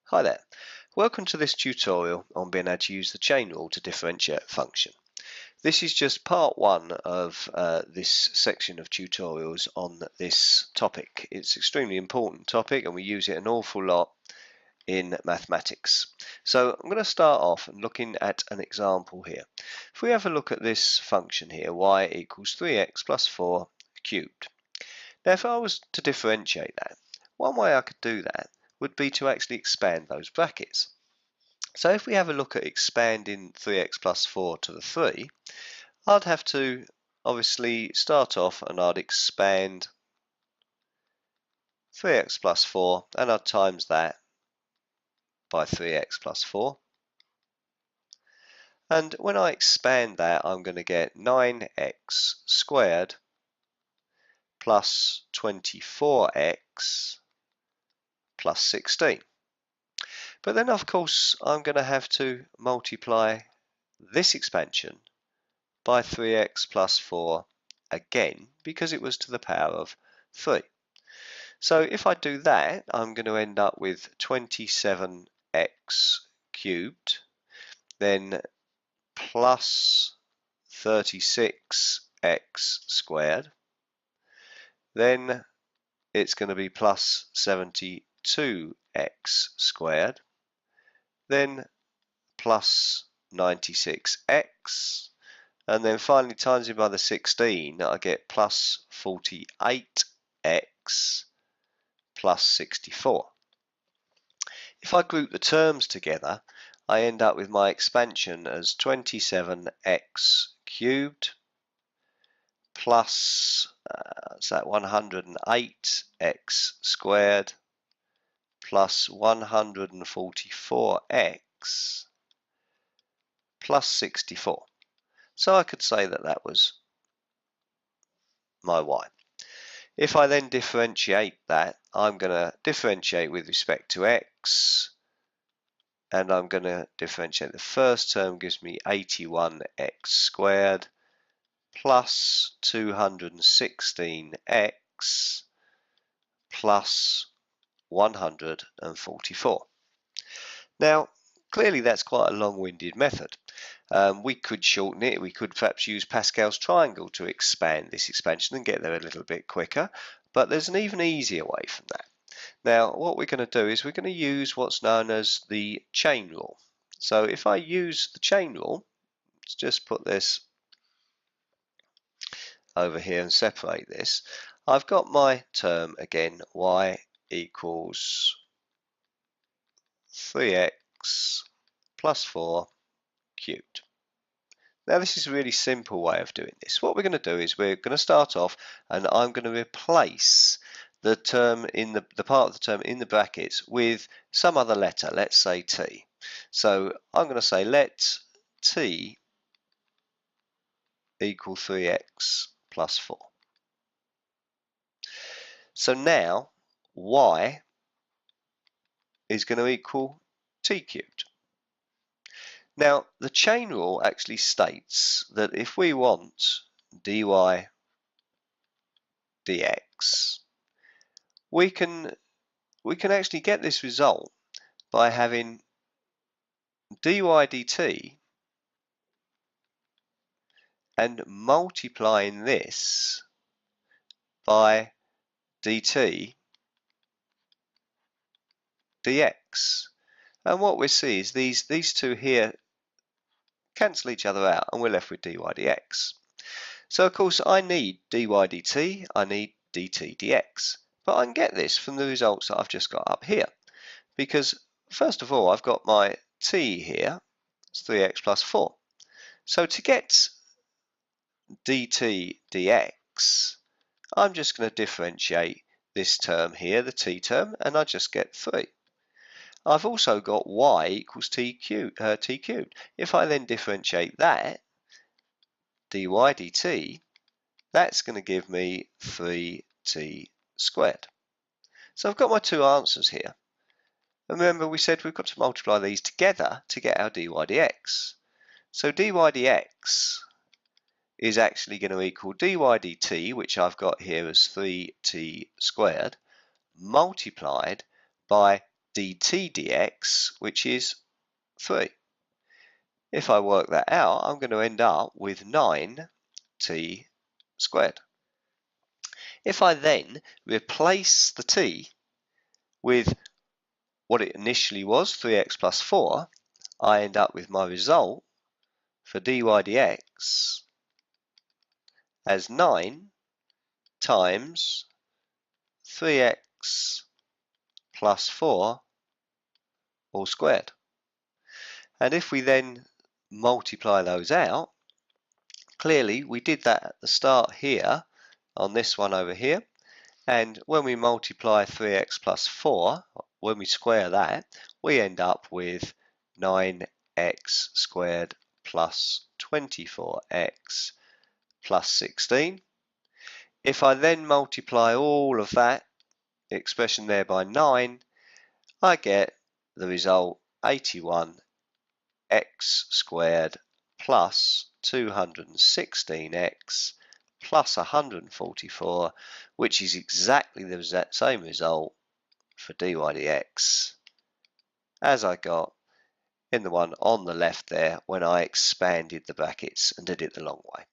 Hi there. Welcome to this tutorial on being able to use the chain rule to differentiate a function. This is just part one of this section of tutorials on this topic. It's an extremely important topic and we use it an awful lot in mathematics. So I'm going to start off and looking at an example here. If we have a look at this function here, y equals 3x plus 4 cubed. Now if I was to differentiate that, one way I could do that would be to actually expand those brackets. So if we have a look at expanding 3x plus 4 to the 3, I'd have to obviously start off and I'd expand 3x plus 4 and I'd times that by 3x plus 4. And when I expand that, I'm going to get 9x squared plus 24x plus 16. But then of course I'm going to have to multiply this expansion by 3x plus 4 again because it was to the power of 3. So if I do that, I'm going to end up with 27x cubed, then plus 36x squared, then it's going to be plus 72x squared, then plus 96x, and then finally times it by the 16, I get plus 48x plus 64. If I group the terms together, I end up with my expansion as 27x cubed plus what's that, 108x squared plus 144x plus 64. So I could say that that was my y. If I then differentiate that, I'm going to differentiate with respect to x, and I'm going to differentiate the first term gives me 81x squared plus 216x plus 144. Now, clearly that's quite a long-winded method. We could shorten it. We could perhaps use Pascal's triangle to expand this expansion and get there a little bit quicker, but there's an even easier way from that. Now, what we're going to do is we're going to use what's known as the chain rule. So if I use the chain rule, let's just put this over here and separate this. I've got my term again, y equals 3x plus 4 cubed. Now this is a really simple way of doing this. What we're going to do is we're going to start off and I'm going to replace the term in the part of the term in the brackets with some other letter, let's say t. So I'm going to say let t equal 3x plus 4. So now y is going to equal t cubed. Now the chain rule actually states that if we want dy dx, we can actually get this result by having dy dt and multiplying this by dt dx. And what we see is these two here cancel each other out and we're left with dy dx. So of course I need dy dt, I need dt dx. But I can get this from the results that I've just got up here. Because first of all I've got my t here, it's 3x plus 4. So to get dt dx, I'm just going to differentiate this term here, the t term, and I just get 3. I've also got y equals t cubed. If I then differentiate that, dy dt, that's going to give me 3t squared. So I've got my two answers here. And remember we said we've got to multiply these together to get our dy dx. So dy dx is actually going to equal dy dt, which I've got here as 3t squared, multiplied by dt dx, which is 3. If I work that out, I'm going to end up with 9t squared. If I then replace the t with what it initially was, 3x plus 4, I end up with my result for dy dx as 9 times 3x plus 4 all squared. And if we then multiply those out, clearly we did that at the start here on this one over here, and when we multiply 3x plus 4, when we square that, we end up with 9x squared plus 24x plus 16. If I then multiply all of that expression there by 9, I get the result 81x squared plus 216x plus 144, which is exactly the same result for dy dx as I got in the one on the left there when I expanded the brackets and did it the long way.